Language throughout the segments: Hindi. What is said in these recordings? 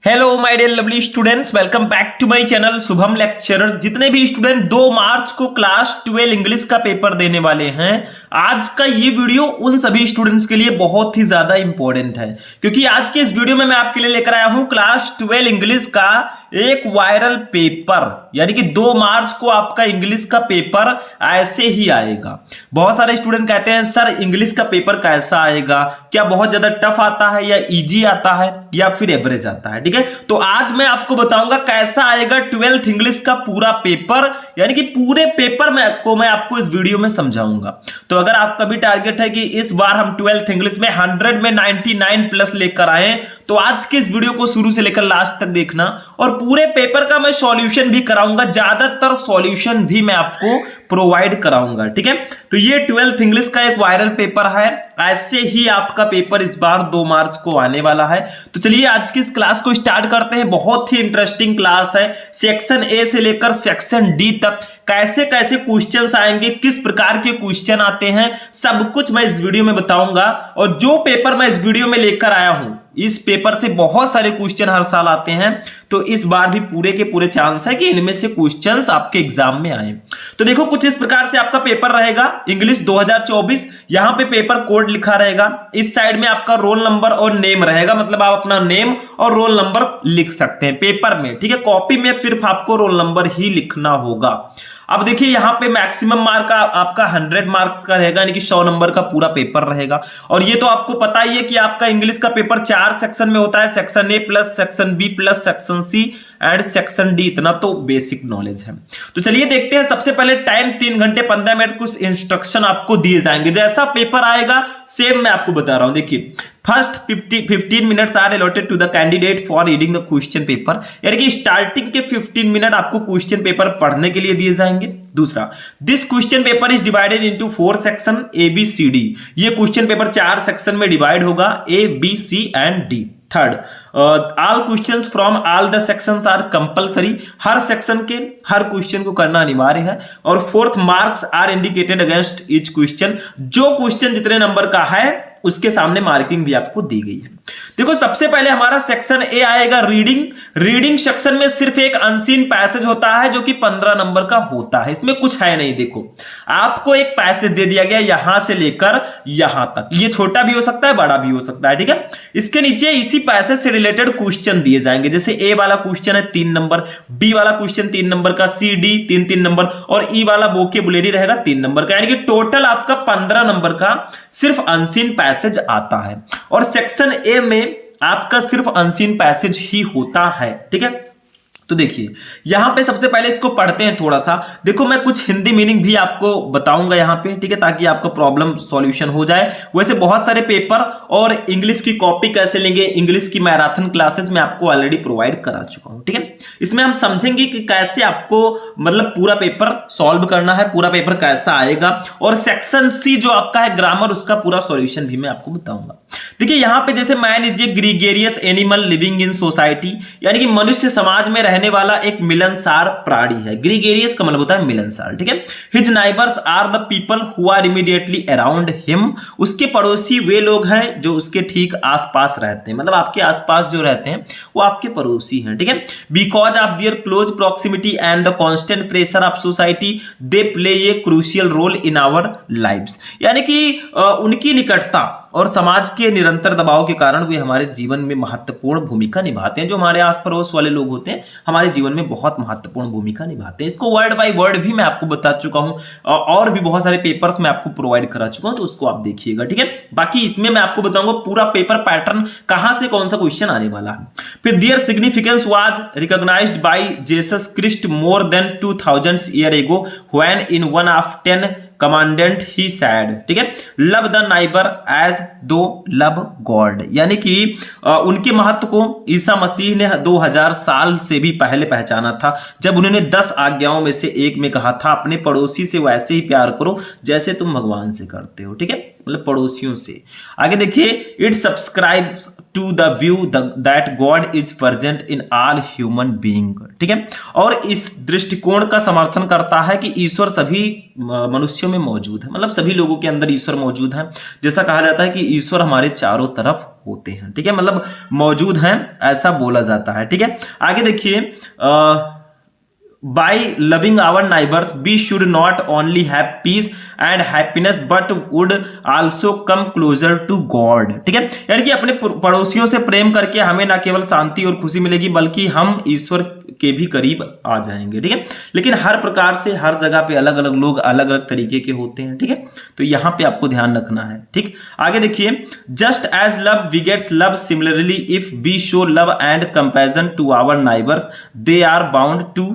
Hello my dear lovely students, welcome back to my channel Shubham lecturer. जितने भी स्टूडेंट 2 मार्च को क्लास 12 इंग्लिश का पेपर देने वाले हैं, आज का ये वीडियो उन सभी स्टूडेंट्स के लिए बहुत ही ज्यादा इंपॉर्टेंट है, क्योंकि आज के इस वीडियो में मैं आपके लिए लेकर आया हूं क्लास 12 इंग्लिश का एक वायरल पेपर, यानी कि 2 मार्च को आपका इंग्लिश का पेपर ऐसे ही आएगा। बहुत सारे स्टूडेंट कहते हैं सर इंग्लिश का पेपर कैसा आएगा, क्या बहुत ज्यादा टफ आता है या इजी आता है या फिर एवरेज आता है। ठीक है, तो आज मैं आपको बताऊंगा कैसा आएगा 12th इंग्लिश का पूरा पेपर, यानी कि पूरे पेपर मैं आपको इस वीडियो में समझाऊंगा। तो अगर आपका भी टारगेट है कि इस बार हम 12th इंग्लिश में 100 में 99 प्लस लेकर आए, तो आज के इस वीडियो को शुरू से लेकर लास्ट तक देखना, और पूरे पेपर का मैं सॉल्यूशन भी कराऊंगा, ज्यादातर सॉल्यूशन भी मैं आपको प्रोवाइड कराऊंगा। ठीक है, तो ये 12th इंग्लिश का एक वायरल पेपर है, ऐसे ही आपका पेपर इस बार 2 मार्च को आने वाला है। तो चलिए आज की इस क्लास को स्टार्ट करते हैं। बहुत ही इंटरेस्टिंग क्लास है, सेक्शन ए से लेकर सेक्शन डी तक कैसे कैसे क्वेश्चंस आएंगे, किस प्रकार के क्वेश्चन आते हैं, सब कुछ मैं इस वीडियो में बताऊंगा। और जो पेपर मैं इस वीडियो में लेकर आया हूं, इस पेपर से बहुत सारे क्वेश्चन हर साल आते हैं, तो इस बार भी पूरे के पूरे चांस है कि इनमें से क्वेश्चंस आपके एग्जाम में आए। तो देखो कुछ इस प्रकार से आपका पेपर रहेगा, इंग्लिश 2024। यहां पे पेपर कोड लिखा रहेगा, इस साइड में आपका रोल नंबर और नेम रहेगा, मतलब आप अपना नेम और रोल नंबर लिख सकते हैं पेपर में। ठीक है, कॉपी में सिर्फ आपको रोल नंबर ही लिखना होगा। अब देखिए यहाँ पे मैक्सिमम मार्क आपका 100 मार्क्स का रहेगा, यानी कि 100 नंबर का पूरा पेपर रहेगा। और ये तो आपको पता ही है कि आपका इंग्लिश का पेपर 4 सेक्शन में होता है, section A plus section B plus section C and section D, इतना तो बेसिक नॉलेज है। तो चलिए देखते हैं। सबसे पहले टाइम 3 घंटे 15 मिनट कुछ इंस्ट्रक्शन आपको दिए जाएंगे, जैसा पेपर आएगा सेम मैं आपको बता रहा हूं। देखिए first 15 minutes are allotted to the candidate for reading the question paper, यानी कि स्टार्टिंग के 15 मिनट आपको क्वेश्चन पेपर पढ़ने के लिए दिए जाएंगे। दूसरा, this question paper is divided into 4 section A B C D, ये क्वेश्चन पेपर 4 सेक्शन में डिवाइड होगा, A B C and D. Third, all questions from all the sections are compulsory, हर सेक्शन के हर क्वेश्चन को करना अनिवार्य है। और fourth, marks are indicated against each question, जो क्वेश्चन जितने नंबर का है उसके सामने मार्किंग भी आपको दी गई है। देखो सबसे पहले हमारा सेक्शन ए आएगा रीडिंग सेक्शन में सिर्फ एक अनसीन पैसेज होता है जो कि 15 नंबर का होता है, इसमें कुछ है नहीं। देखो आपको एक पैसेज दे दिया गया यहां से लेकर यहां तक, ये छोटा भी हो सकता है बड़ा भी हो सकता है। ठीक है, इसके नीचे इसी पैसेज से रिलेटेड क्वेश्चन दिए जाएंगे, जैसे ए वाला क्वेश्चन है 3 नंबर, बी वाला क्वेश्चन 3 नंबर का, सी डी 3 नंबर, और ई वाला वोकैबुलरी रहेगा 3 नंबर का, यानी कि टोटल आपका 15 नंबर का सिर्फ अनसीन पैसेज आता है। और सेक्शन ए में आपका सिर्फ अनसीन पैसेज ही होता है। ठीक है, तो देखिए यहां पे सबसे पहले इसको पढ़ते हैं थोड़ा सा। देखो मैं कुछ हिंदी मीनिंग भी आपको बताऊंगा यहां पे, ठीक है, ताकि आपका प्रॉब्लम सॉल्यूशन हो जाए। वैसे बहुत सारे पेपर और इंग्लिश की कॉपी कैसे लेंगे, इंग्लिश की मैराथन क्लासेस में आपको ऑलरेडी प्रोवाइड करा चुका हूं। ठीक है, इसमें हम समझेंगे कि कैसे आपको मतलब पूरा पेपर सॉल्व करना है, पूरा पेपर कैसा आएगा। और सेक्शन सी जो आपका है ग्रामर, उसका पूरा सॉल्यूशन भी मैं आपको बताऊंगा। देखिए यहां पे जैसे man is a gregarious animal living in society, यानी कि मनुष्य समाज में रहने वाला एक मिलनसार प्राणी है। ग्रीगेरियस का मतलब होता है मिलनसार। ठीक है, his neighbours are the people who are immediately around him, उसके पड़ोसी वे लोग हैं जो उसके ठीक आसपास रहते हैं, मतलब आपके आसपास जो रहते हैं वो आपके पड़ोसी हैं। ठीक है, because of their close proximity and the constant pressure of society they play a crucial role in our lives, यानी कि उनकी निकटता और समाज के निरंतर दबाव के कारण वे हमारे जीवन में महत्वपूर्ण भूमिका निभाते हैं। जो हमारे आस पड़ोस वाले लोग होते हैं हमारे जीवन में बहुत महत्वपूर्ण भूमिका निभाते हैं। इसको वर्ड बाय वर्ड भी मैं आपको बता चुका हूं, और भी बहुत सारे पेपर्स मैं आपको प्रोवाइड करा चुका हूं, तो उसको आप देखिएगा। ठीक है, बाकी इसमें मैं आपको बताऊंगा पूरा पेपर पैटर्न, कहां से कौन सा क्वेश्चन आने वाला है। फिर their significance was recognised by Jesus Christ more than 2000 year ago when in one of 10 commandment he said. ठीक है, love the neighbour as thou love God, यानी कि उनके महत्व को ईसा मसीह ने 2000 साल से भी पहले पहचाना था, जब उन्होंने 10 आज्ञाओं में से एक में कहा था अपने पड़ोसी से वैसे ही प्यार करो जैसे तुम भगवान से करते हो। ठीक है, मतलब पड़ोसियों से। आगे देखिए, it subscribes to the view that God is present in all human being. ठीक है, और इस दृष्टिकोण का समर्थन करता है कि ईश्वर सभी मनुष्यों में मौजूद है, मतलब सभी लोगों के अंदर ईश्वर मौजूद है। जैसा कहा जाता है कि ईश्वर हमारे चारों तरफ होते हैं, ठीक है, मतलब मौजूद हैं, ऐसा बोला जाता है, ठीक है। आगे देखिए, by loving our neighbors we should not only have peace and happiness but would also come closer to God, ठीक है। यानी कि अपने पड़ोसियों से प्रेम करके हमें ना केवल शांति और खुशी मिलेगी बल्कि हम ईश्वर के भी करीब आ जाएंगे, ठीक है। लेकिन हर प्रकार से हर जगह पे अलग अलग लोग अलग अलग तरीके के होते हैं, ठीक है, तो यहां पे आपको ध्यान रखना है, ठीक। आगे देखिए, just as love begets love similarly if we show love and compassion to our neighbours they are bound to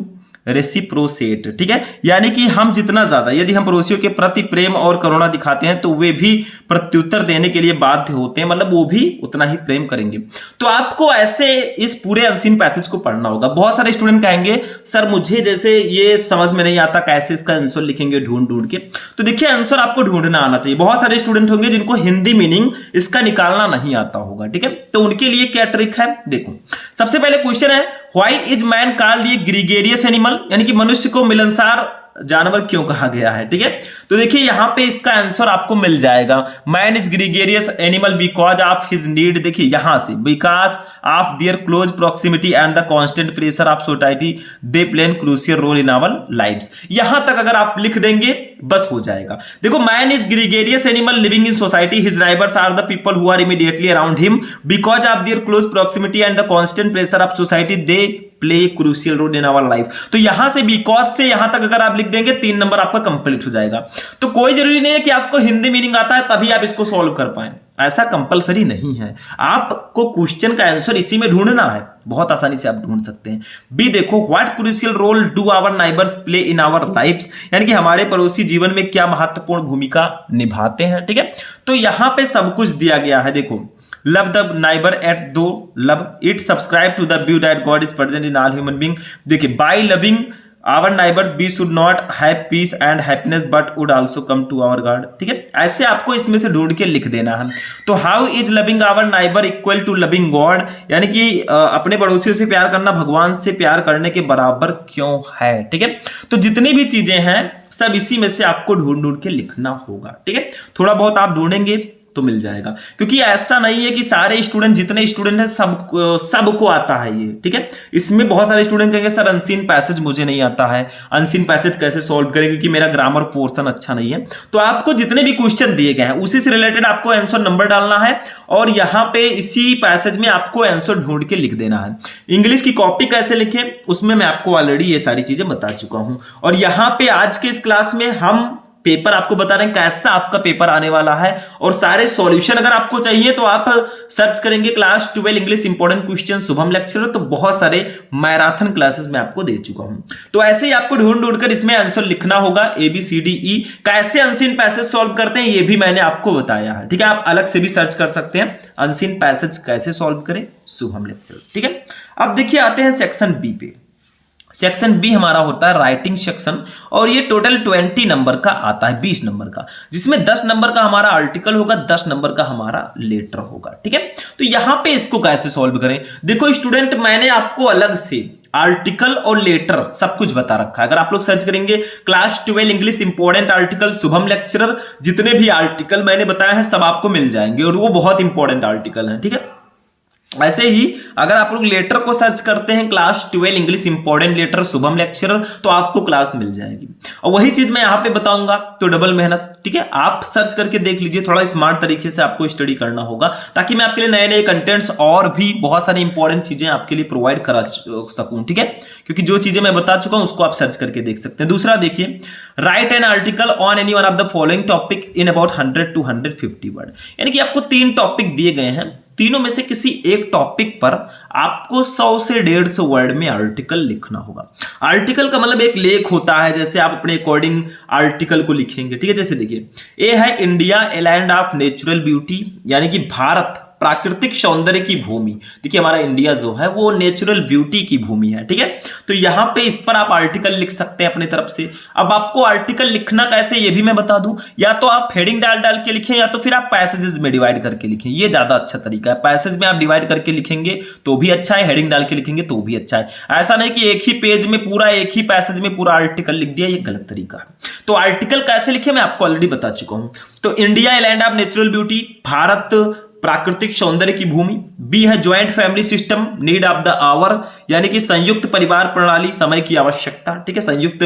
reciprocate, ठीक है। यानी कि हम जितना ज्यादा यदि हम पड़ोसियों के प्रति प्रेम और करुणा दिखाते हैं तो वे भी प्रत्युत्तर देने के लिए बाध्य होते हैं, मतलब वो भी उतना ही प्रेम करेंगे। तो आपको ऐसे इस पूरे अनसीन पैसेज को पढ़ना होगा। बहुत सारे स्टूडेंट कहेंगे सर मुझे जैसे ये समझ में नहीं आता, कैसे इसका आंसर लिखेंगे ढूंढ ढूंढ के। तो देखिए, आंसर आपको ढूंढना आना चाहिए। बहुत सारे स्टूडेंट होंगे जिनको हिंदी मीनिंग इसका निकालना नहीं आता होगा, ठीक है, तो उनके लिए क्या ट्रिक है, देखो। सबसे पहले क्वेश्चन है, why is man called a gregarious animal, यानी कि मनुष्य को मिलनसार जानवर क्यों कहा गया है, ठीक है। तो देखिए यहां पे इसका आंसर आपको मिल जाएगा, man is gregarious animal because of his need, देखिए यहां से because of their close proximity and the constant pressure of society they play crucial role in our lives. यहां तक अगर आप लिख देंगे बस हो जाएगा। देखो, man is gregarious animal living in society, his neighbours are the people who are immediately around him because of their close proximity and the constant pressure of society they play crucial role in our life. तो यहां से बिकॉज से यहां तक अगर आप लिख देंगे 3 नंबर आपका कंप्लीट हो जाएगा। तो कोई जरूरी नहीं है कि आपको हिंदी मीनिंग आता है तभी आप इसको सॉल्व कर पाए, ऐसा कंपलसरी नहीं है। आपको क्वेश्चन का आंसर इसी में ढूंढना है, बहुत आसानी से आप ढूंढ सकते हैं। बी देखो, what crucial role do our neighbours play in our lives, यानी कि हमारे पड़ोसी जीवन में क्या महत्वपूर्ण भूमिका निभाते हैं, ठीक है। तो यहां पे सब कुछ दिया गया है। देखो, love the neighbor at दो love it, subscribe to the view that God is present in all human being। देखिए, by loving our neighbors we should not have peace and happiness but would also come to our God, ठीक है। ऐसे आपको इसमें से ढूंढ के लिख देना है। तो how is loving our neighbor equal to loving God, यानी कि अपने पड़ोसियों से प्यार करना भगवान से प्यार करने के बराबर क्यों है, ठीक है। तो जितनी भी चीजें हैं सब इसी में से आपको ढूंढ ढूंढ के लिखना होगा, ठीक है। थोड़ा बहुत आप ढूंढेंगे तो मिल जाएगा, क्योंकि ऐसा नहीं है कि सारे स्टूडेंट जितने स्टूडेंट हैं सबको आता है ये, ठीक है। इसमें बहुत सारे स्टूडेंट कहेंगे सर अनसीन पैसेज मुझे नहीं आता है, अनसीन पैसेज कैसे सॉल्व करें क्योंकि मेरा ग्रामर पोर्शन अच्छा नहीं है। तो आपको जितने भी क्वेश्चन दिए गए हैं उसी से रिलेटेड आपको आंसर नंबर डालना है और यहाँ पे इसी पैसेज में आपको आंसर ढूंढ के लिख देना है। इंग्लिश की कॉपी कैसे लिखें उसमें मैं आपको ऑलरेडी ये सारी चीजें बता चुका हूं। और यहाँ पे आज के इस क्लास में हम पेपर आपको बता रहे हैं कैसा आपका पेपर आने वाला है, और सारे सॉल्यूशन अगर आपको चाहिए तो आप सर्च करेंगे class 12 English important question Shubham lecturer, तो बहुत सारे मैराथन क्लासेस में आपको दे चुका हूं। तो ऐसे ही आपको ढूंढ ढूंढ कर इसमें आंसर लिखना होगा ABCDE। कैसे अनसीन पैसेज सॉल्व करते हैं ये भी मैंने आपको बताया है, ठीक है। आप अलग से भी सर्च कर सकते हैं अनसीन पैसेज कैसे सॉल्व करें शुभम लेक्चरर, ठीक है। अब देखिए आते हैं सेक्शन बी पे। सेक्शन बी हमारा होता है राइटिंग सेक्शन, और ये टोटल 20 नंबर का आता है, 20 नंबर का, जिसमें 10 नंबर का हमारा आर्टिकल होगा, 10 नंबर का हमारा लेटर होगा, ठीक है। तो यहां पे इसको कैसे सॉल्व करें, देखो स्टूडेंट मैंने आपको अलग से आर्टिकल और लेटर सब कुछ बता रखा है। अगर आप लोग सर्च करेंगे class 12 English important article Shubham lecturer, जितने भी आर्टिकल मैंने बताया है सब आपको मिल जाएंगे और वो बहुत इंपॉर्टेंट आर्टिकल है, ठीक है। ऐसे ही अगर आप लोग लेटर को सर्च करते हैं class 12 English important letter Shubham lecturer, तो आपको क्लास मिल जाएगी। और वही चीज मैं यहां पे बताऊंगा, तो डबल मेहनत, ठीक है। आप सर्च करके देख लीजिए, थोड़ा स्मार्ट तरीके से आपको स्टडी करना होगा ताकि मैं आपके लिए नए नए कंटेंट्स और भी बहुत सारी इंपॉर्टेंट चीजें आपके लिए प्रोवाइड करा सकूं, ठीक है। क्योंकि जो चीजें मैं बता चुका हूं उसको आप सर्च करके देख सकते हैं। दूसरा देखिए, right an article on any one of the following topic in about 100 to 150 word, यानी कि आपको 3 टॉपिक दिए गए हैं, तीनों में से किसी एक टॉपिक पर आपको 100 से 150 वर्ड में आर्टिकल लिखना होगा। आर्टिकल का मतलब एक लेख होता है, जैसे आप अपने अकॉर्डिंग आर्टिकल को लिखेंगे, ठीक है। जैसे देखिए, ए है India a land of natural beauty, यानी कि भारत प्राकृतिक सौंदर्य की भूमि। देखिए हमारा इंडिया जो है वो नेचुरल ब्यूटी की भूमि है, ठीक है। तो यहां पे इस पर आप आर्टिकल लिख सकते हैं अपनी तरफ से। अब आपको आर्टिकल लिखना कैसे ये भी मैं बता दूं, या तो आप हेडिंग डाल डाल के लिखें या तो फिर आप पैसेजेस में डिवाइड करके लिखें, ये ज्यादा अच्छा तरीका है। पैसेज में आप डिवाइड करके लिखेंगे तो भी अच्छा है, हेडिंग डाल के लिखेंगे तो भी अच्छा है। ऐसा नहीं कि एक ही पेज में पूरा, एक ही पैसेज में पूरा आर्टिकल लिख दिया, ये गलत तरीका है। तो आर्टिकल कैसे लिखे मैं आपको ऑलरेडी बता चुका हूं। तो India land of natural beauty, Bharat प्राकृतिक सौंदर्य की भूमि। बी है joint family system, need of the hour, यानी कि संयुक्त परिवार प्रणाली, समय की आवश्यकता, ठीक है। संयुक्त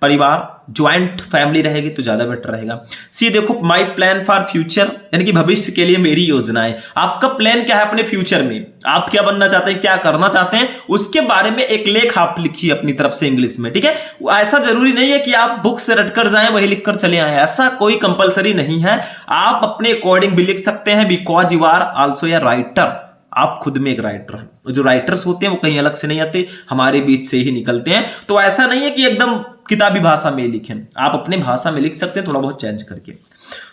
परिवार, ज्वाइंट फैमिली रहेगी तो ज्यादा बेटर रहेगा। सी देखो माय प्लान फॉर फ्यूचर, यानी कि भविष्य के लिए मेरी योजनाएं। आपका प्लान क्या है अपने फ्यूचर में, आप क्या बनना चाहते हैं, क्या करना चाहते हैं, उसके बारे में एक लेख आप लिखिए अपनी तरफ से इंग्लिश में, ठीक है। ऐसा जरूरी नहीं है कि आप बुक से रटकर जाएं वही लिखकर चले आए, ऐसा कोई कंपलसरी नहीं है। आप अपने अकॉर्डिंग भी लिख सकते हैं, because you are also a writer, आप खुद में एक राइटर हैं। जो राइटर्स होते हैं वो कहीं अलग से नहीं आते, हमारे बीच से ही निकलते हैं। तो ऐसा नहीं है कि एकदम किताबी भाषा में लिखें, आप अपने भाषा में लिख सकते हैं थोड़ा बहुत चेंज करके।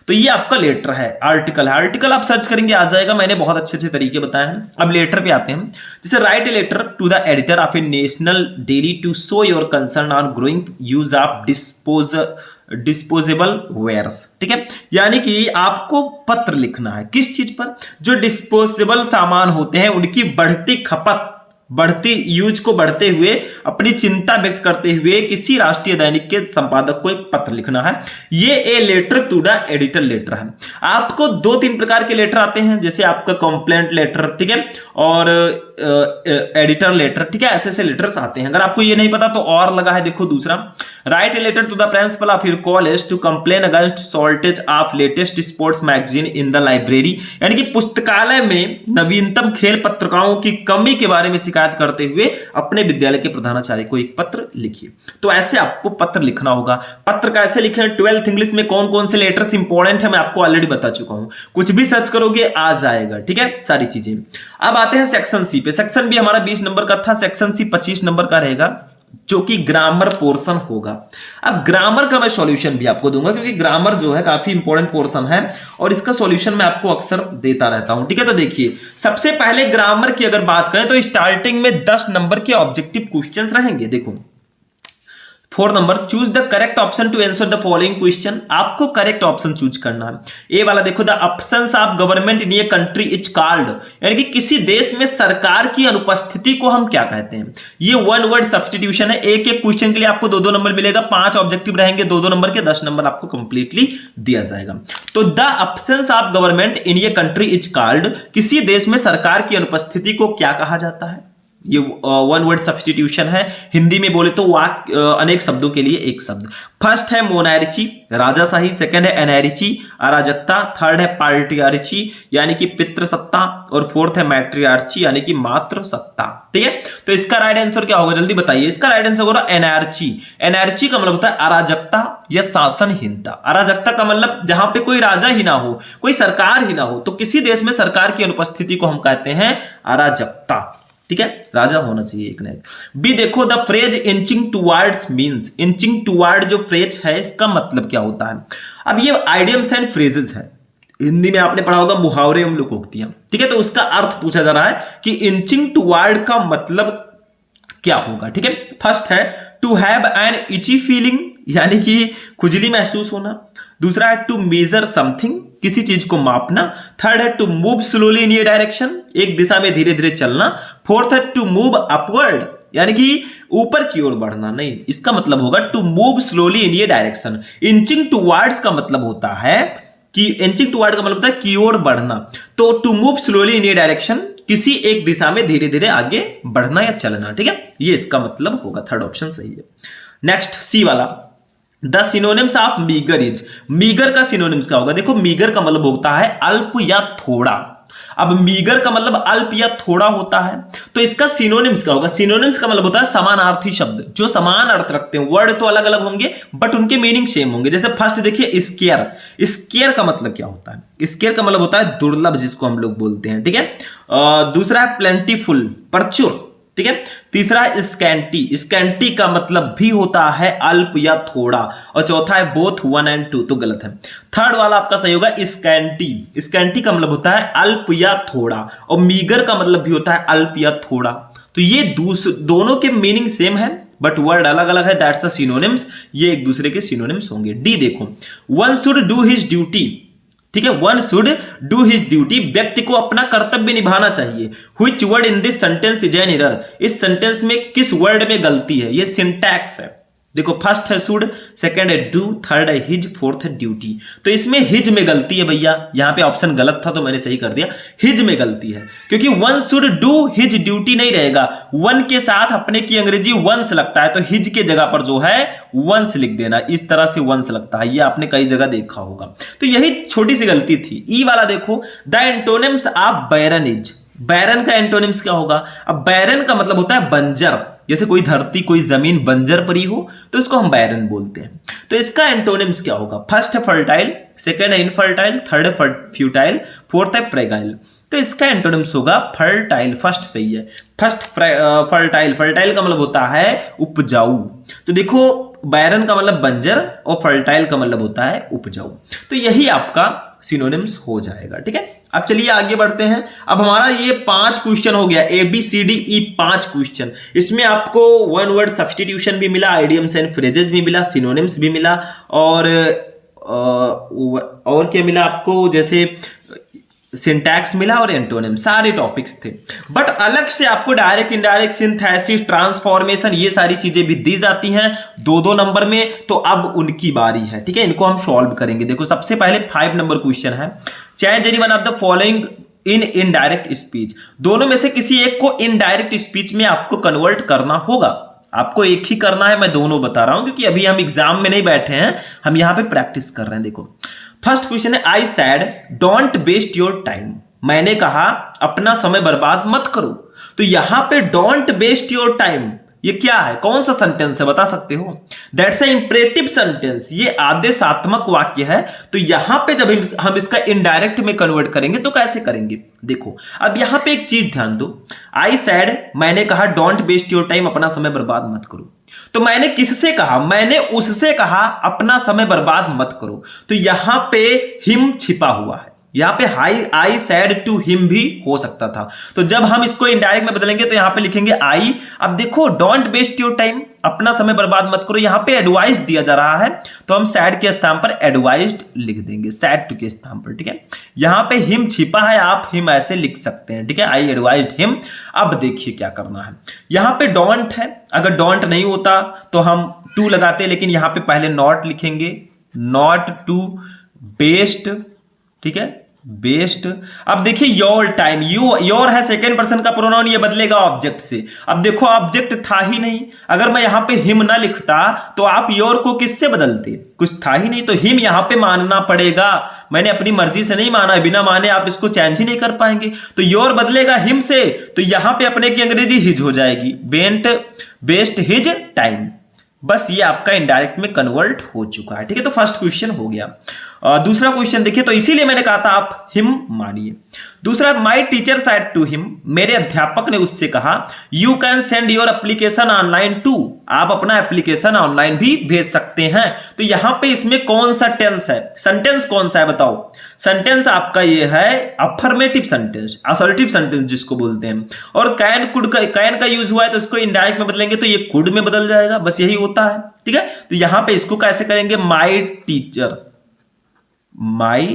तो ये आपका लेटर है, आर्टिकल है। आर्टिकल आप सर्च करेंगे आ जाएगा, मैंने बहुत अच्छे अच्छे तरीके बताए हैं। अब लेटर पे आते हैं। जैसे write a letter to the editor of a national daily to show your concern on growing use of disposable wares, ठीक है। यानी कि आपको पत्र लिखना है किस चीज पर, जो डिस्पोजेबल सामान होते हैं उनकी बढ़ती खपत, बढ़ती यूज को बढ़ते हुए अपनी चिंता व्यक्त करते हुए किसी राष्ट्रीय दैनिक के संपादक को एक पत्र लिखना है। ये a letter to the editor letter है। आपको 2-3 प्रकार के लेटर आते हैं, जैसे आपका कंप्लेंट लेटर, ठीक है, और एडिटर लेटर, ठीक है। ऐसे ऐसे लेटर्स आते हैं। अगर आपको ये नहीं पता तो और लगा है, देखो दूसरा, write a letter to the principal of your college to complain against shortage of latest sports magazine in the library, यानी कि पुस्तकालय में नवीनतम खेल पत्रिकाओं की कमी के बारे में शिकायत करते हुए अपने विद्यालय के प्रधानाचार्य को एक पत्र लिखिए। तो ऐसे आपको पत्र लिखना होगा। पत्र कैसे लिखें, 12th इंग्लिश में कौन कौन से लेटर्स इंपॉर्टेंट है मैं आपको ऑलरेडी बता चुका हूं, कुछ भी सर्च करोगे आ जाएगा, ठीक है, सारी चीजें। अब आते हैं सेक्शन सी पे। सेक्शन बी हमारा 20 नंबर का था, सेक्शन सी 25 नंबर का रहेगा, जो कि ग्रामर पोर्शन होगा। अब ग्रामर का मैं सॉल्यूशन भी आपको दूंगा, क्योंकि ग्रामर जो है काफी इंपॉर्टेंट पोर्शन है और इसका सॉल्यूशन मैं आपको अक्सर देता रहता हूं, ठीक है। तो देखिए सबसे पहले ग्रामर की अगर बात करें तो स्टार्टिंग में 10 नंबर के ऑब्जेक्टिव क्वेश्चंस रहेंगे। देखो 4 number, choose the correct option to answer the following question. आपको करेक्ट ऑप्शन चूज करना है। ए वाला देखो, the absence of government in a country is called, यानी कि किसी देश में सरकार की अनुपस्थिति को हम क्या कहते हैं। ये 1 वर्ड सब्स्टिट्यूशन है। एक एक क्वेश्चन के लिए आपको 2-2 नंबर मिलेगा, 5 ऑब्जेक्टिव रहेंगे 2-2 नंबर के, 10 नंबर आपको कंप्लीटली दिया जाएगा। तो the absence of government in a country is called, किसी देश में सरकार की अनुपस्थिति को क्या कहा जाता है। ये 1 वर्ड सब्स्टिट्यूशन है। हिंदी में बोले तो वाक्य अनेक शब्दों के लिए एक शब्द। फर्स्ट है मोनार्ची, राजाशाही। सेकंड है एनार्ची, अराजकता। थर्ड है पार्टियार्ची, यानी कि पितृसत्ता। और फोर्थ है मैट्रियार्ची, यानी कि मातृसत्ता, ठीक है। तो इसका राइट आंसर क्या होगा जल्दी बताइए। इसका राइट आंसर होगा एनार्ची। एनार्ची का मतलब होता है अराजकता या शासनहीनता। अराजकता का मतलब जहां पे कोई राजा ही ना हो, कोई सरकार ही ना हो, तो किसी देश में सरकार की अनुपस्थिति को हम कहते हैं अराजकता, ठीक है। राजा होना चाहिए एक ना एक। बी देखो, the phrase inching towards means, inching toward जो फ्रेज है इसका मतलब क्या होता है। अब ये आइडियम्स एंड फ्रेजेस है, हिंदी में आपने पढ़ा होगा मुहावरे एवं लोकोक्तियां, ठीक है। तो उसका अर्थ पूछा जा रहा है कि इंचिंग टुवर्ड का मतलब क्या होगा, ठीक है। फर्स्ट है टू हैव एन इची फीलिंग, यानी कि खुजली महसूस होना। दूसरा है टू मेजर समथिंग, किसी चीज को मापना। थर्ड है to move slowly in a direction, एक दिशा में धीरे धीरे चलना। फोर्थ है टू मूव अपवर्ड, यानी कि ऊपर की ओर बढ़ना। नहीं, इसका मतलब होगा to move slowly in a direction. Inching towards का मतलब होता है कि इंचिंग टुवर्ड का मतलब होता है की ओर बढ़ना। तो to move slowly in a direction, किसी एक दिशा में धीरे धीरे आगे बढ़ना या चलना, ठीक है। ये इसका मतलब होगा, थर्ड ऑप्शन सही है। नेक्स्ट सी वाला, the synonyms of meagre is, meagre का सिनोनिम्स क्या होगा। देखो मीगर का मतलब होता है अल्प या थोड़ा। अब मीगर का मतलब अल्प या थोड़ा होता है, तो इसका सिनोनिम्स क्या होगा। सिनोनिम्स का मतलब होता है समानार्थी शब्द जो समान अर्थ रखते हैं। वर्ड तो अलग अलग होंगे बट उनके मीनिंग सेम होंगे। जैसे फर्स्ट देखिए स्केयर, स्केयर का मतलब क्या होता है। स्केयर का मतलब होता है दुर्लभ, जिसको हम लोग बोलते हैं, ठीक है। दूसरा है प्लेंटीफुल, प्रचुर, ठीक है। तीसरा स्कैंटी, स्कैंटी का मतलब भी होता है अल्प या थोड़ा, और चौथा है बोथ 1 and 2, तो गलत है। थर्ड वाला आपका सही होगा स्कैंटी, स्कैंटी का मतलब होता है अल्प या थोड़ा, और मीगर का मतलब भी होता है अल्प या थोड़ा। तो ये दोनों के मीनिंग सेम है बट वर्ड अलग अलग है, दैट्स द सिनोनिम्स, ये एक दूसरे के सिनोनिम्स होंगे। डी देखो, one should do his duty, ठीक है, one should do his duty, व्यक्ति को अपना कर्तव्य निभाना चाहिए। Which word in this sentence is an error, इस सेंटेंस में किस वर्ड में गलती है, ये सिंटैक्स है। देखो फर्स्ट है शुड, सेकंड है डू, थर्ड है हिज, फोर्थ है ड्यूटी। तो इसमें हिज में गलती है भैया, यहां पे ऑप्शन गलत था तो मैंने सही कर दिया, हिज में गलती है, क्योंकि one should do his duty नहीं रहेगा, वन के साथ अपने की अंग्रेजी वंस लगता है, तो हिज के जगह पर जो है वंस लिख देना, इस तरह से वंस लगता है, ये आपने कई जगह देखा होगा। तो यही छोटी सी गलती थी। ई वाला देखो, the antonyms of barren is, barren का एंटोनिम्स क्या होगा? अब बैरन का मतलब होता है बंजर, जैसे कोई धरती कोई जमीन बंजर पड़ी हो तो इसको हम बैरन बोलते हैं। तो इसका एंटोनिम्स क्या होगा? फर्स्ट है फर्टाइल, सेकंड है इनफर्टाइल, थर्ड है फ्यूटाइल, फोर्थ है फ्रेगाइल। तो इसका एंटोनिम्स होगा फर्टाइल, फर्स्ट सही है, फर्स्ट फर्टाइल। फर्टाइल का मतलब होता है उपजाऊ। तो देखो बैरन का मतलब बंजर और फर्टाइल का मतलब होता है उपजाऊ। तो यही आपका सिनोनिम्स हो जाएगा, ठीक है। अब चलिए आगे बढ़ते हैं। अब हमारा ये 5 क्वेश्चन हो गया, ABCDE 5 क्वेश्चन। इसमें आपको वन वर्ड सब्स्टिट्यूशन भी मिला, आइडियम्स एंड फ्रेजेस भी मिला, सिनोनिम्स भी मिला, और क्या मिला आपको, जैसे सिंटैक्स मिला और एंटोनिम, सारे टॉपिक्स थे। बट अलग से आपको डायरेक्ट इनडायरेक्ट सिंथेसिस ट्रांसफॉर्मेशन ये सारी चीजें भी दी जाती हैं 2-2 नंबर में। तो अब उनकी बारी है, ठीक है, इनको हम सॉल्व करेंगे। देखो सबसे पहले 5 नंबर क्वेश्चन है, change any one of the following in indirect speech. दोनों में से किसी एक को इनडायरेक्ट स्पीच में आपको कन्वर्ट करना होगा, आपको एक ही करना है। मैं दोनों बता रहा हूं क्योंकि अभी हम एग्जाम में नहीं बैठे हैं, हम यहां पे प्रैक्टिस कर रहे हैं। देखो फर्स्ट क्वेश्चन है, I said don't waste your time, मैंने कहा अपना समय बर्बाद मत करो। तो यहां पे डोंट वेस्ट योर टाइम ये क्या है, कौन सा सेंटेंस है, बता सकते हो? दैट्स अ इंपरेटिव सेंटेंस, ये आदेशात्मक वाक्य है। तो यहां पे जब हम इसका इनडायरेक्ट में कन्वर्ट करेंगे तो कैसे करेंगे? देखो अब यहां पे एक चीज ध्यान दो, आई सैड मैंने कहा डोंट वेस्ट योर टाइम, अपना समय बर्बाद मत करो। तो मैंने किससे कहा? मैंने उससे कहा अपना समय बर्बाद मत करो। तो यहां पे हिम छिपा हुआ है, यहां पे आई सैड टू हिम भी हो सकता था। तो जब हम इसको इनडायरेक्ट में बदलेंगे तो यहां पे लिखेंगे आई। अब देखो डोंट वेस्ट योर टाइम, अपना समय बर्बाद मत करो, यहां पे एडवाइस दिया जा रहा है तो हम सैड के स्थान पर एडवाइज्ड लिख देंगे, सैड टू के स्थान पर, ठीक है। यहां पे हिम छिपा है, आप हिम ऐसे लिख सकते हैं, ठीक है, आई एडवाइज्ड हिम। अब देखिए क्या करना है, यहां पे डोंट है, अगर डोंट नहीं होता तो हम टू लगाते, लेकिन यहां पे पहले नॉट लिखेंगे, नॉट टू बेस्ट, ठीक है, बेस्ट। अब देखिए योर टाइम, योर है सेकेंड पर्सन का प्रोनाउन, ये बदलेगा ऑब्जेक्ट से। अब देखो ऑब्जेक्ट था ही नहीं, अगर मैं यहां पे हिम ना लिखता तो आप योर को किससे बदलते? कुछ था ही नहीं, तो हिम यहां पे मानना पड़ेगा। मैंने अपनी मर्जी से नहीं माना, बिना माने आप इसको चेंज ही नहीं कर पाएंगे। तो योर बदलेगा हिम से, तो यहां पे अपने की अंग्रेजी हिज हो जाएगी, बेंट बेस्ट हिज टाइम। बस ये आपका इनडायरेक्ट में कन्वर्ट हो चुका है, ठीक है। तो फर्स्ट क्वेश्चन हो गया। दूसरा क्वेश्चन देखिए, तो इसीलिए मैंने कहा था आप हिम मानिए। दूसरा, my teacher said to him, मेरे अध्यापक ने उससे कहा, you can send your application online to, आप अपना एप्लीकेशन ऑनलाइन भी भेज सकते हैं। तो यहां पे इसमें कौन सा टेंस है, सेंटेंस कौन सा है बताओ? सेंटेंस आपका ये है अफर्मेटिव सेंटेंस, असर्टिव सेंटेंस जिसको बोलते हैं। और कैन कुड का, कैन का यूज हुआ है तो इसको इनडायरेक्ट में बदलेंगे तो ये कुड में बदल जाएगा, बस यही होता है, ठीक है। तो यहां पे इसको कैसे करेंगे, my teacher, my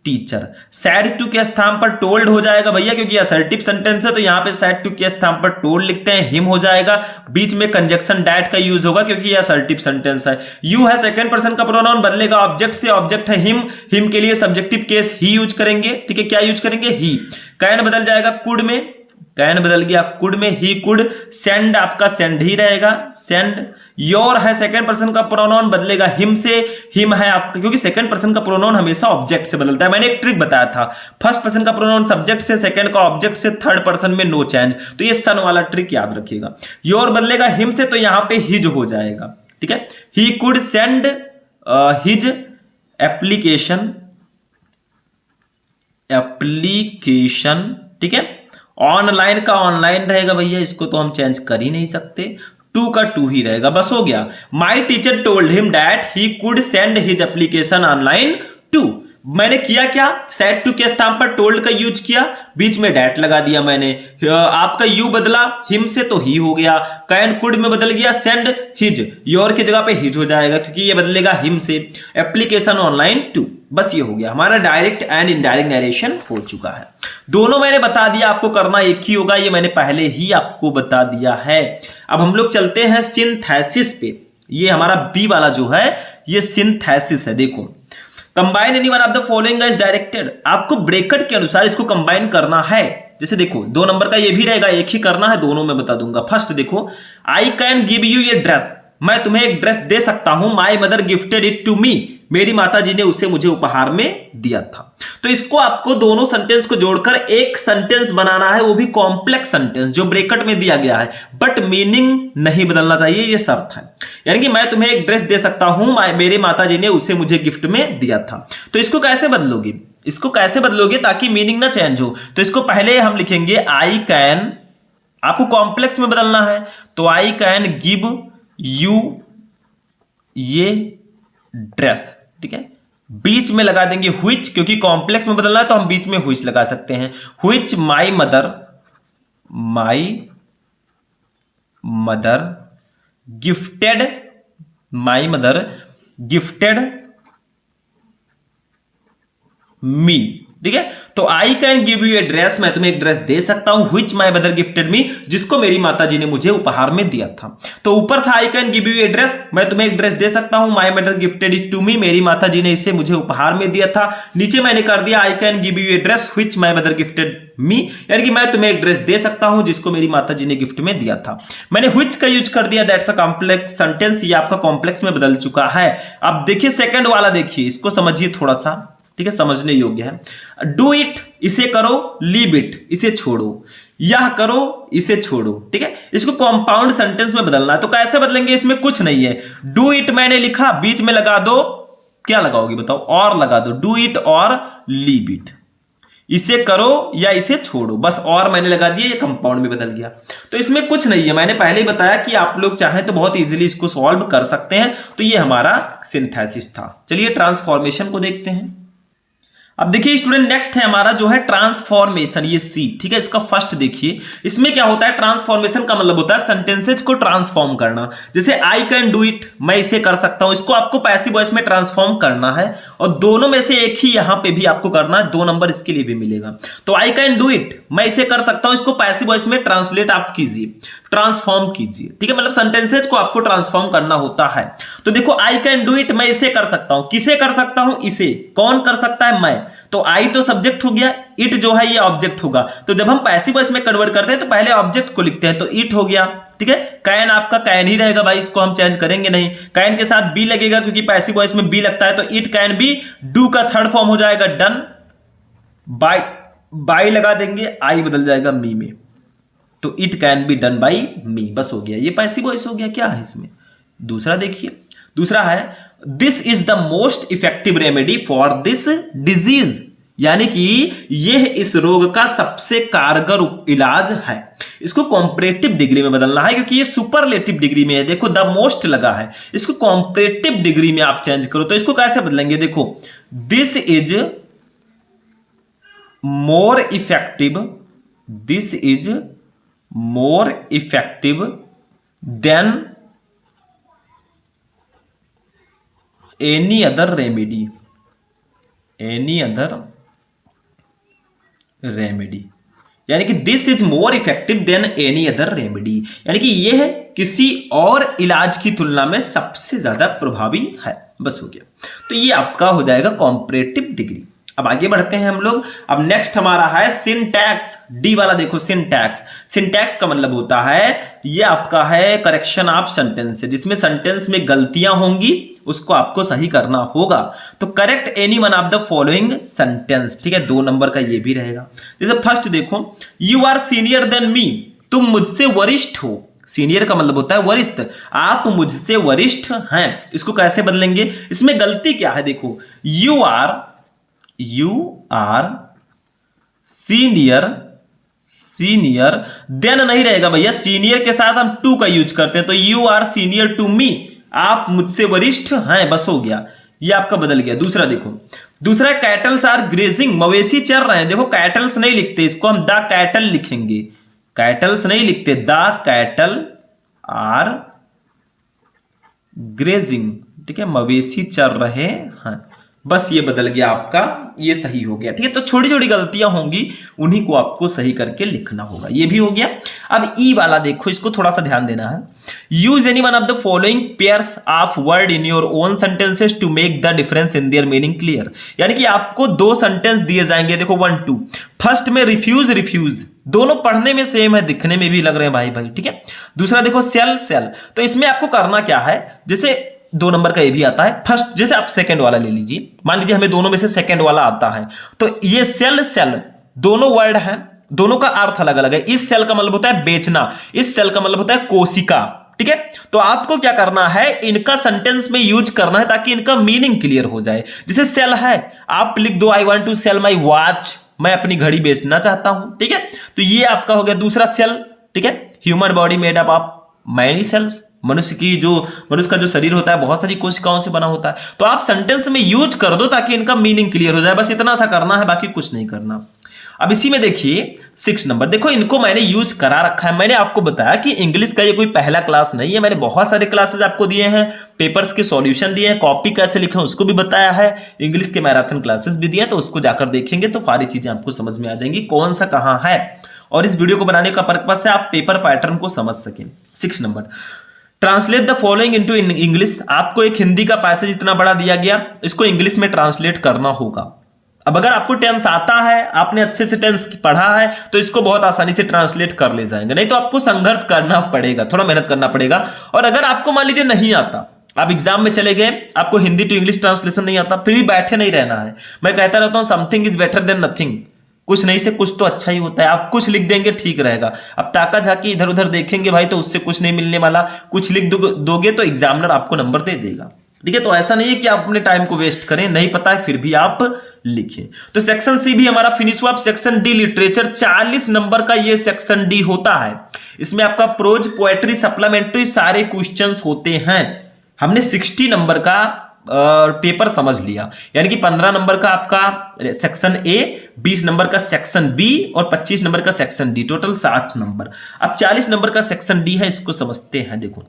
teacher, said to के स्थान पर टोल्ड हो जाएगा भैया, क्योंकि असर्टिव सेंटेंस है तो यहां पे सैड टू के स्थान पर टोल्ड लिखते हैं, हिम हो जाएगा, बीच में कंजक्शन डैट का यूज होगा क्योंकि ये असर्टिव सेंटेंस है। यू है सेकंड पर्सन का प्रोनाउन, बदलेगा ऑब्जेक्ट से, ऑब्जेक्ट है हिम, हिम के लिए सब्जेक्टिव केस ही यूज करेंगे, ठीक है, क्या यूज करेंगे? ही। कैन बदल जाएगा कुड में, कैन बदल गया कुड में, ही कुड। सेंड आपका सेंड ही रहेगा, सेंड। योर है सेकंड पर्सन का प्रोनाउन, बदलेगा हिम से, हिम है आपका, क्योंकि सेकंड पर्सन का प्रोनाउन हमेशा ऑब्जेक्ट से बदलता है। मैंने एक ट्रिक बताया था, फर्स्ट पर्सन का प्रोनाउन सब्जेक्ट से, सेकंड का ऑब्जेक्ट से, थर्ड पर्सन में नो चेंज। तो ये सन वाला ट्रिक याद रखिएगा। योर बदलेगा हिम से तो यहां पे हिज हो जाएगा, ठीक है। ही कुड सेंड हिज एप्लीकेशन, ठीक है। ऑनलाइन का ऑनलाइन रहेगा भैया, इसको तो हम चेंज कर ही नहीं सकते, टू का टू ही रहेगा, बस हो गया। My teacher told him that he could send his application online to. मैंने किया क्या, सेड टू के स्थान पर टोल्ड का यूज किया, बीच में डैट लगा दिया मैंने, आपका यू बदला हिम से तो ही हो गया, कैन कुड में बदल गया सेंड हिज, योर की जगह पे हिज हो जाएगा क्योंकि ये बदलेगा हिम से, एप्लीकेशन ऑनलाइन टू, बस ये हो गया हमारा डायरेक्ट एंड इनडायरेक्ट नरेशन हो चुका है। दोनों मैंने बता दिया, आपको करना एक ही होगा, ये मैंने पहले ही आपको बता दिया है। अब हम लोग चलते हैं सिंथेसिस पे, ये हमारा बी वाला जो है ये सिंथेसिस है। देखो, combine any one of the following is directed, आपको ब्रैकेट के अनुसार इसको कंबाइन करना है। जैसे देखो 2 नंबर का ये भी रहेगा, एक ही करना है, दोनों में बता दूंगा। फर्स्ट देखो, I can give you a dress, मैं तुम्हें एक ड्रेस दे सकता हूं, my mother gifted it to me, मेरी माता जी ने उसे मुझे उपहार में दिया था। तो इसको आपको दोनों सेंटेंस को जोड़कर एक सेंटेंस बनाना है, वो भी कॉम्प्लेक्स सेंटेंस जो ब्रैकेट में दिया गया है, बट मीनिंग नहीं बदलना चाहिए, ये शर्त है। यानी कि मैं तुम्हें एक ड्रेस दे सकता हूं, मेरे माता जी ने उसे मुझे गिफ्ट में दिया था। तो इसको कैसे बदलोगे, इसको कैसे बदलोगे ताकि मीनिंग ना चेंज हो, तो इसको पहले हम लिखेंगे आई कैन, आपको कॉम्प्लेक्स में बदलना है, तो आई कैन गिव यू ये ड्रेस, ठीक है। बीच में लगा देंगे व्हिच, क्योंकि कॉम्प्लेक्स में बदलना है तो हम बीच में व्हिच लगा सकते हैं। Which my mother gifted, my mother gifted me, ठीक है। तो आई can give you a dress, मैं तुम्हें एक ड्रेस दे सकता हूं, which my mother gifted me, जिसको मेरी माता जी ने मुझे उपहार में दिया था। तो ऊपर था I can give you a dress, मैं तुम्हें एक ड्रेस दे सकता हूं, my mother gifted it to me, मेरी माता जी ने इसे मुझे उपहार में दिया था। नीचे मैंने कर दिया आई can give you a dress which my mother gifted me, यानी कि मैं तुम्हें एक ड्रेस दे सकता हूं जिसको मेरी माता जी ने गिफ्ट में दिया था। मैंने व्हिच का यूज कर दिया, दैट्स अ कॉम्प्लेक्स सेंटेंस, ये आपका कॉम्प्लेक्स में बदल चुका है। अब देखिए सेकंड वाला, देखिए इसको समझिए थोड़ा सा, ठीक है, समझने योग्य है। डू इट, इसे करो, लीव इट, इसे छोड़ो, यह करो, इसे छोड़ो, ठीक है। इसको कंपाउंड सेंटेंस में बदलना है, तो कैसे बदलेंगे, इसमें कुछ नहीं है। डू इट मैंने लिखा, बीच में लगा दो, क्या लगाओगे बताओ, और लगा दो, डू इट और लीव इट, इसे करो या इसे छोड़ो, बस और मैंने लगा दिया, ये कंपाउंड में बदल गया। तो इसमें कुछ नहीं है, मैंने पहले ही बताया कि आप लोग चाहें तो बहुत इजीली इसको सॉल्व कर सकते हैं। तो ये हमारा सिंथेसिस था। चलिए ट्रांसफॉर्मेशन को देखते हैं। अब देखिए स्टूडेंट, नेक्स्ट है हमारा जो है ट्रांसफॉर्मेशन, ये सी, ठीक है। इसका फर्स्ट देखिए, इसमें क्या होता है, ट्रांसफॉर्मेशन का मतलब होता है सेंटेंसेज को ट्रांसफॉर्म करना। जैसे आई कैन डू इट, मैं इसे कर सकता हूं, इसको आपको पैसिव वॉइस में ट्रांसफॉर्म करना है, और दोनों में से एक ही यहां पे भी आपको करना है, 2 नंबर इसके लिए भी मिलेगा। तो आई कैन डू इट, मैं इसे कर सकता हूं, इसको पैसिव वॉइस में ट्रांसलेट आप कीजिए, ट्रांसफॉर्म कीजिए, ठीक है। मतलब सेंटेंसेज को आपको ट्रांसफॉर्म करना होता है। तो देखो आई कैन डू इट, मैं इसे कर सकता हूं, किसे कर सकता हूं, इसे, कौन कर सकता है, मैं, तो आई तो सब्जेक्ट हो गया, इट जो है ये ऑब्जेक्ट होगा। तो जब हम पैसिव वॉइस में कन्वर्ट करते हैं तो पहले ऑब्जेक्ट को लिखते हैं, तो इट हो गया, ठीक है। कैन आपका कैन ही रहेगा भाई, इसको हम चेंज करेंगे नहीं। कैन के साथ बी लगेगा क्योंकि पैसिव वॉइस में बी लगता है, तो इट कैन बी, डू का थर्ड फॉर्म हो जाएगा डन, बाय लगा देंगे, आई बदल जाएगा मी में, तो it can be done by me, बस हो गया, ये पैसिव वॉइस हो गया। क्या है इसमें, दूसरा देखिए, दूसरा है this is the most effective remedy for this disease, यानी कि यह इस रोग का सबसे कारगर इलाज है। इसको कॉम्परेटिव डिग्री में बदलना है क्योंकि ये सुपरलेटिव डिग्री में है। देखो द मोस्ट लगा है, इसको कॉम्परेटिव डिग्री में आप चेंज करो, तो इसको कैसे बदलेंगे, देखो this is more effective, this is more effective than any other remedy, any other remedy, यानी कि this is more effective than any other remedy, यानी कि यह किसी और इलाज की तुलना में सबसे ज्यादा प्रभावी है। बस हो गया, तो ये आपका हो जाएगा कॉम्परेटिव डिग्री। अब आगे बढ़ते हैं हम लोग। अब नेक्स्ट हमारा है सिंटैक्स, डी वाला देखो सिंटैक्स। सिंटैक्स का मतलब होता है ये आपका है करेक्शन ऑफ सेंटेंस, जिसमें सेंटेंस में गलतियां होंगी उसको आपको सही करना होगा। तो correct any one of the following sentence, ठीक है, 2 नंबर का ये भी रहेगा। जैसे फर्स्ट देखो, you are senior than me, तुम मुझसे वरिष्ठ हो। सीनियर का मतलब होता है वरिष्ठ, आप मुझसे वरिष्ठ हैं। इसको कैसे बदलेंगे, इसमें गलती क्या है, देखो you are senior senior, than नहीं रहेगा भैया, सीनियर के साथ हम टू का यूज करते हैं, तो you are senior to me, आप मुझसे वरिष्ठ हैं, बस हो गया, ये आपका बदल गया। दूसरा देखो, दूसरा कैटल्स आर ग्रेजिंग, मवेशी चर रहे हैं। देखो कैटल्स नहीं लिखते, इसको हम द कैटल लिखेंगे, कैटल्स नहीं लिखते, द कैटल आर ग्रेजिंग, ठीक है, मवेशी चर रहे हैं, बस ये बदल गया आपका, ये सही हो गया, ठीक है। तो छोटी छोटी गलतियां होंगी, उन्हीं को आपको सही करके लिखना होगा, ये भी हो गया। अब ई वाला देखो, इसको थोड़ा सा ध्यान देना है। Use any one of the following pairs of word in your own sentences to make the difference in their meaning clear, यानी कि आपको दो सेंटेंस दिए जाएंगे, देखो 1 2। फर्स्ट में रिफ्यूज, रिफ्यूज दोनों पढ़ने में सेम है, दिखने में भी लग रहे हैं भाई भाई, ठीक है। दूसरा देखो सेल, सेल, तो इसमें आपको करना क्या है, जैसे 2 नंबर का ये भी आता है फर्स्ट, जैसे आप सेकंड वाला ले लीजिए, मान लीजिए हमें दोनों में से सेकंड वाला आता है, तो ये सेल सेल दोनों वर्ड हैं, दोनों का अर्थ अलग अलग है। इस सेल का मतलब होता है बेचना, इस सेल का मतलब होता है कोशिका, ठीक है। तो आपको क्या करना है, इनका सेंटेंस में यूज करना है ताकि इनका मीनिंग क्लियर हो जाए। जैसे सेल है, आप लिख दो I want to sell my watch, मैं अपनी घड़ी बेचना चाहता हूं, ठीक है। तो ये आपका हो गया दूसरा सेल, ठीक है। Human body made up of many cells, मनुष्य का जो शरीर होता है बहुत सारी कोशिकाओं से बना होता है। तो आप सेंटेंस में यूज कर दो ताकि इनका मीनिंग क्लियर हो जाए, बस इतना सा करना है, बाकी कुछ नहीं करना। अब इसी में देखिए 6 नंबर, देखो इनको मैंने यूज करा रखा है। मैंने आपको बताया कि इंग्लिश का ये कोई पहला क्लास नहीं है, मैंने बहुत सारे क्लासेस आपको दिए हैं, पेपर्स के सॉल्यूशन दिए हैं, कॉपी कैसे लिखें उसको भी बताया है, इंग्लिश के मैराथन क्लासेस भी दिए हैं, तो उसको जाकर देखेंगे तो सारी चीजें आपको समझ में आ जाएंगी कौन सा कहां है। और इस वीडियो को बनाने का पर्पस है आप पेपर पैटर्न को समझ सकें। 6 number, translate the following into English, आपको एक हिंदी का पैसेज इतना बड़ा दिया गया, इसको इंग्लिश में ट्रांसलेट करना होगा। अब अगर आपको टेंस आता है, आपने अच्छे से टेंस पढ़ा है, तो इसको बहुत आसानी से ट्रांसलेट कर ले जाएंगे, नहीं तो आपको संघर्ष करना पड़ेगा, थोड़ा मेहनत करना पड़ेगा। और अगर आपको मान लीजिए नहीं आता, आप एग्जाम में चले गए, आपको हिंदी टू इंग्लिश ट्रांसलेशन नहीं आता, फिर भी बैठे नहीं रहना है। मैं कहता रहता हूं something is better than nothing, कुछ नहीं से कुछ तो अच्छा ही होता है। आप कुछ लिख देंगे ठीक रहेगा, अब ताका झाकी इधर उधर देखेंगे भाई तो उससे कुछ नहीं मिलने वाला, कुछ लिख दोगे तो एग्जामिनर आपको नंबर दे देगा, ठीक है। तो ऐसा नहीं है कि आप अपने टाइम को वेस्ट करें, नहीं पता है फिर भी आप लिखें। तो सेक्शन सी भी हमारा फिनिश हुआ। सेक्शन डी लिटरेचर, 40 नंबर का ये सेक्शन डी होता है। इसमें आपका प्रोज, पोएट्री, सप्लीमेंट्री सारे क्वेश्चंस होते हैं। हमने 60 नंबर का पेपर समझ लिया, यानी कि 15 नंबर का आपका सेक्शन ए, 20 नंबर का सेक्शन बी और 25 नंबर का सेक्शन डी, टोटल 60 नंबर। अब 40 नंबर का सेक्शन डी है, इसको समझते हैं। देखो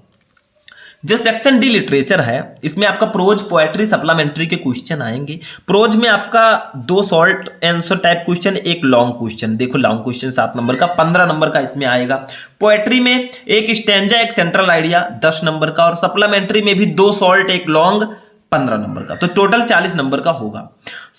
जो सेक्शन डी लिटरेचर है, इसमें आपका प्रोज, पोएट्री, सप्लीमेंट्री के क्वेश्चन आएंगे। प्रोज में आपका 2 शॉर्ट आंसर टाइप क्वेश्चन, एक लॉन्ग क्वेश्चन। देखो लॉन्ग क्वेश्चन 7 नंबर का, 15 नंबर का इसमें आएगा। पोएट्री में एक स्टैंजा, एक सेंट्रल आइडिया 10 नंबर का, और सप्लीमेंट्री में भी 2 शॉर्ट, एक लॉन्ग 15 नंबर का, तो टोटल 40 नंबर का होगा।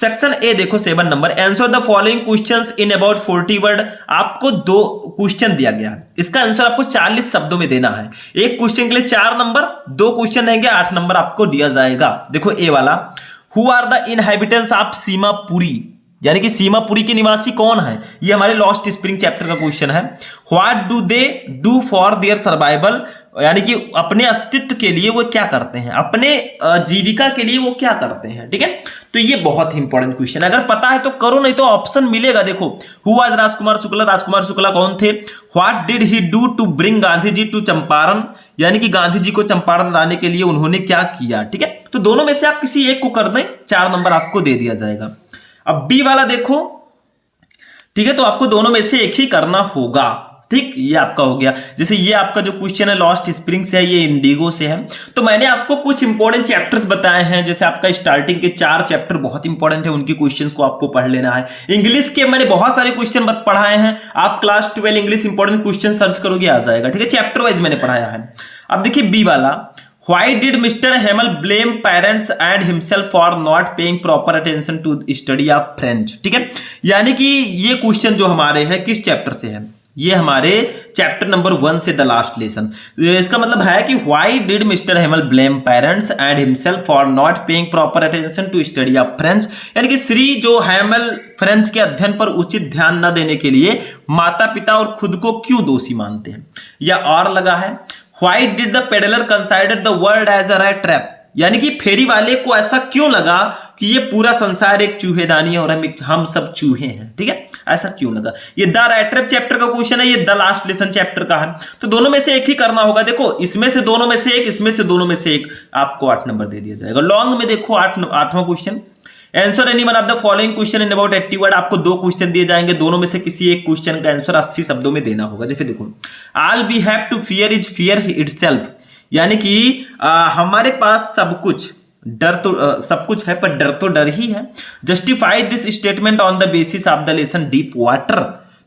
सेक्शन ए देखो 7 number, answer the following questions in about 40 word. आपको 2 क्वेश्चन दिया गया है, इसका आंसर आपको 40 शब्दों में देना है। एक क्वेश्चन के लिए 4 नंबर, 2 क्वेश्चन रहेंगे, 8 नंबर आपको दिया जाएगा। देखो ए वाला, who are the inhabitants of Seemapuri, यानी कि सीमापुरी के निवासी कौन है, ये हमारे लॉस्ट स्प्रिंग चैप्टर का क्वेश्चन है। What do they do for their survival, यानी कि अपने अस्तित्व के लिए वो क्या करते हैं, अपने जीविका के लिए वो क्या करते हैं, ठीक है। तो ये बहुत ही इंपॉर्टेंट क्वेश्चन, अगर पता है तो करो, नहीं तो ऑप्शन मिलेगा। देखो हु वाज राजकुमार शुक्ला, राजकुमार शुक्ला कौन थे। What did he do to bring Gandhi ji to Champaran, यानी कि गांधी जी को चंपारण लाने के लिए उन्होंने क्या किया, ठीक है। तो दोनों में से आप किसी एक को कर दें, 4 नंबर आपको दे दिया जाएगा। अब बी वाला देखो, ठीक है, तो आपको दोनों में से एक ही करना होगा, ठीक। ये आपका हो गया। जैसे ये आपका जो क्वेश्चन है लॉस्ट स्प्रिंग से है, ये इंडिगो से है। तो मैंने आपको कुछ इंपॉर्टेंट चैप्टर्स बताए हैं, जैसे आपका स्टार्टिंग के 4 चैप्टर बहुत इंपॉर्टेंट है, उनकी क्वेश्चंस को आपको पढ़ लेना है। इंग्लिश के मैंने बहुत सारे क्वेश्चन पढ़ाए हैं, आप class 12 English important question search करोगे आ जाएगा, ठीक है। चैप्टर वाइज मैंने पढ़ाया है। अब देखिए बी वाला, Why did Mr. Hamel blame parents and himself for not paying proper attention to study of French, ठीक है। यानी कि ये क्वेश्चन जो हमारे हैं किस चैप्टर से है, ये हमारे चैप्टर नंबर 1 से द लास्ट लेसन। इसका मतलब है कि Why did Mr. Hamel blame parents and himself for not paying proper attention to study of French, यानी कि श्री जो हैमल फ्रेंच के अध्ययन पर उचित ध्यान न देने के लिए माता पिता और खुद को क्यों दोषी मानते हैं, या और लगा है Why did the peddler consider the world as a rat trap, यानी कि फेरी वाले को ऐसा क्यों लगा कि ये पूरा संसार एक चूहेदानी है और हम सब चूहे हैं, ठीक है, ऐसा क्यों लगा। ये द रैट ट्रैप चैप्टर का क्वेश्चन है, ये द लास्ट लेसन चैप्टर का है। तो दोनों में से एक ही करना होगा। देखो इसमें से दोनों में से एक, इसमें से दोनों में से एक, आपको 8 नंबर दे दिया जाएगा। लॉन्ग में देखो 8वां question, answer any one of the following question in about 80 word. आपको 2 क्वेश्चन दिए जाएंगे, दोनों में से किसी एक क्वेश्चन का आंसर 80 शब्दों में देना होगा। जैसे देखो all we have to fear is fear itself, यानी कि हमारे पास सब कुछ डर तो सब कुछ है पर डर तो डर ही है। Justify this statement on the basis of the lesson deep water.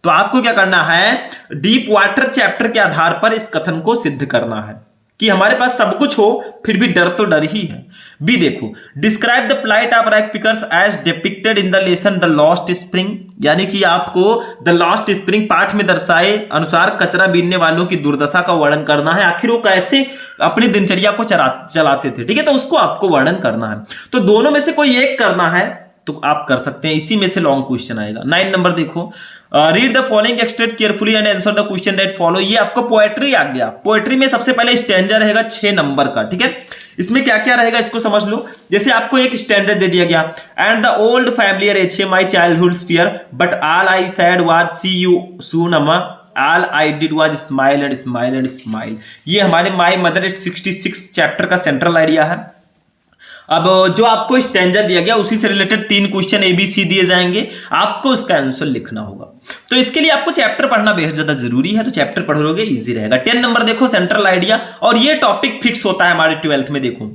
तो आपको क्या करना है, डीप वाटर चैप्टर के आधार पर इस कथन को सिद्ध करना है कि हमारे पास सब कुछ हो फिर भी डर तो डर ही है। बी देखो, describe the plight of rag pickers as depicted in the lesson the lost spring, यानी कि आपको द लॉस्ट स्प्रिंग पाठ में दर्शाए अनुसार कचरा बीनने वालों की दुर्दशा का वर्णन करना है। आखिर वो कैसे अपनी दिनचर्या को चलाते थे, ठीक है, तो उसको आपको वर्णन करना है। तो दोनों में से कोई एक करना है तो आप कर सकते हैं, इसी में से लॉन्ग क्वेश्चन आएगा। 9 नंबर देखो, read the following extract carefully and answer the question that follow. ये आपको पोएट्री आ गया। पोएट्री में सबसे पहले स्टैंजा रहेगा 6 नंबर का, ठीक है। इसमें क्या क्या रहेगा इसको समझ लो। जैसे आपको एक स्टैंडर्ड दे दिया गया, and the old familiar ache my childhood fear but all I said was see you soon Amma all I did was smile and smile and smile. ये हमारे माई मदर 66 चैप्टर का सेंट्रल आइडिया है। अब जो आपको स्टैंजा दिया गया उसी से रिलेटेड 3 क्वेश्चन ABC दिए जाएंगे, आपको उसका आंसर लिखना होगा। तो इसके लिए आपको चैप्टर पढ़ना बेहद ज्यादा जरूरी है, तो चैप्टर पढ़ोगे इजी रहेगा। 10 नंबर देखो, सेंट्रल आइडिया, और ये टॉपिक फिक्स होता है हमारे 12th में। देखो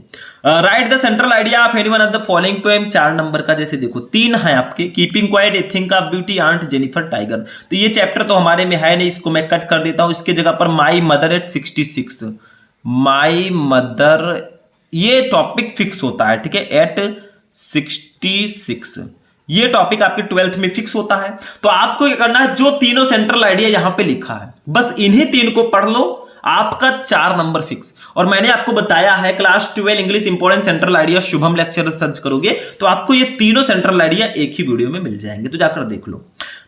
write the central idea of any one of the following poem, 4 number का। जैसे देखो 3 है आपके, keeping quiet, a thing of beauty, aunt Jennifer tiger. तो ये चैप्टर तो हमारे में है नहीं, इसको मैं कट कर देता हूं। इसके जगह पर my mother eight 66, my mother, ये टॉपिक फिक्स होता है, ठीक है, एट 66। ये टॉपिक आपके 12th में फिक्स होता है। तो आपको क्या करना है, जो तीनों सेंट्रल आइडिया यहां पे लिखा है बस इन्हीं 3 को पढ़ लो, आपका 4 नंबर फिक्स। और मैंने आपको बताया है class 12 English important central idea Shubham lecture search करोगे तो आपको ये तीनों सेंट्रल आइडिया एक ही वीडियो में मिल जाएंगे, तो जाकर देख लो।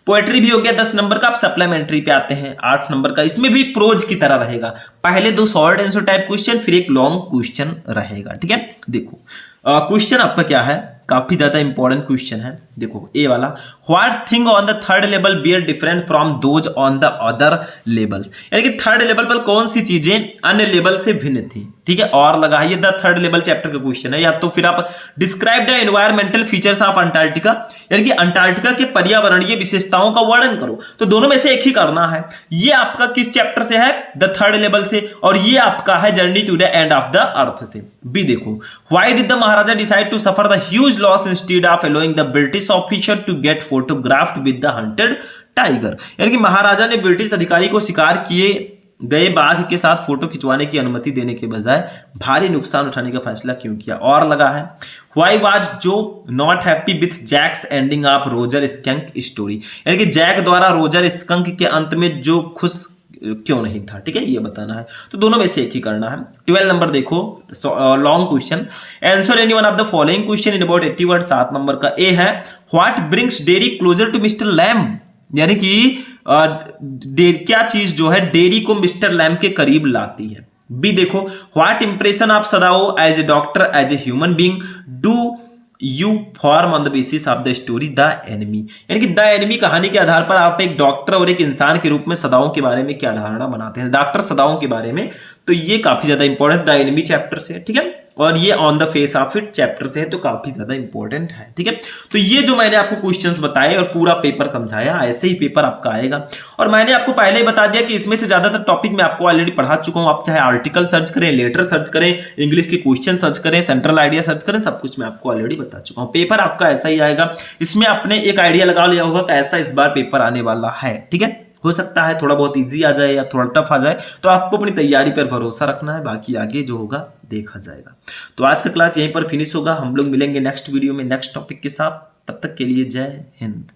पोएट्री भी हो गया 10 नंबर का। आप सप्लीमेंट्री पे आते हैं 8 नंबर का। इसमें भी प्रोज की तरह रहेगा, पहले 2 शॉर्ट आंसर टाइप क्वेश्चन, फिर एक लॉन्ग क्वेश्चन रहेगा, ठीक है। देखो क्वेश्चन आपका क्या है, काफी ज्यादा इंपॉर्टेंट क्वेश्चन है। देखो ए वाला, what thing on the third level bear different from those on the other levels, यानी कि थर्ड लेवल पर कौन सी चीजें अन्य लेवल से भिन्न थी, ठीक है। और लगा है, ये द थर्ड लेवल चैप्टर का क्वेश्चन है। या तो फिर आप describe the environmental features of Antarctica, यानी कि अंटार्कटिका के पर्यावरणीय विशेषताओं का वर्णन करो। तो दोनों में से एक ही करना है। ये आपका किस चैप्टर से है, द थर्ड लेवल से, और ये आपका है journey to the end of the earth से। बी देखो, why did the Maharaja decide to suffer the huge loss instead of allowing the British officer to get photographed with the hunted tiger, यानी कि महाराजा ने ब्रिटिश अधिकारी को शिकार किए गए बाघ के साथ फोटो खिंचवाने की अनुमति देने के बजाय भारी नुकसान उठाने का फैसला क्यों किया। और लगा है, why was Joe not happy with Jack's ending of Roger Skunk story, यानी कि जैक द्वारा रोजर स्कंक के अंत में जो खुश क्यों नहीं था, ठीक है, ये बताना है। तो दोनों में से एक ही करना है। 12 नंबर देखो, long question, answer any one of the following question in about 80 word. 7 number का ए है, what brings Derry closer to Mr Lamb, यानी कि क्या चीज जो है डेयरी को मिस्टर लैम्ब के करीब लाती है। बी देखो, what impression of Sadao as a doctor as a human being do you form on the basis of the story the enemy, यानी कि द एनिमी कहानी के आधार पर आप एक डॉक्टर और एक इंसान के रूप में सदाओं के बारे में क्या धारणा बनाते हैं, डॉक्टर सदाओं के बारे में। तो ये काफी ज्यादा इंपॉर्टेंट द एनिमी चैप्टर से, ठीक है, और ये on the face of it chapter से है, तो काफी ज्यादा इंपॉर्टेंट है, ठीक है। तो ये जो मैंने आपको क्वेश्चंस बताए और पूरा पेपर समझाया, ऐसे ही पेपर आपका आएगा। और मैंने आपको पहले ही बता दिया कि इसमें से ज्यादातर टॉपिक मैं आपको ऑलरेडी पढ़ा चुका हूं। आप चाहे आर्टिकल सर्च करें, लेटर सर्च करें, इंग्लिश के क्वेश्चन सर्च करें, सेंट्रल आइडिया सर्च करें, सब कुछ मैं आपको ऑलरेडी बता चुका हूं। पेपर आपका ऐसा ही आएगा। इसमें आपने एक आइडिया लगा लिया होगा कि ऐसा इस बार पेपर आने वाला है, ठीक है। हो सकता है थोड़ा बहुत इजी आ जाए या थोड़ा टफ आ जाए, तो आपको अपनी तैयारी पर भरोसा रखना है, बाकी आगे जो होगा देखा जाएगा। तो आज का क्लास यहीं पर फिनिश होगा। हम लोग मिलेंगे नेक्स्ट वीडियो में नेक्स्ट टॉपिक के साथ। तब तक के लिए जय हिंद।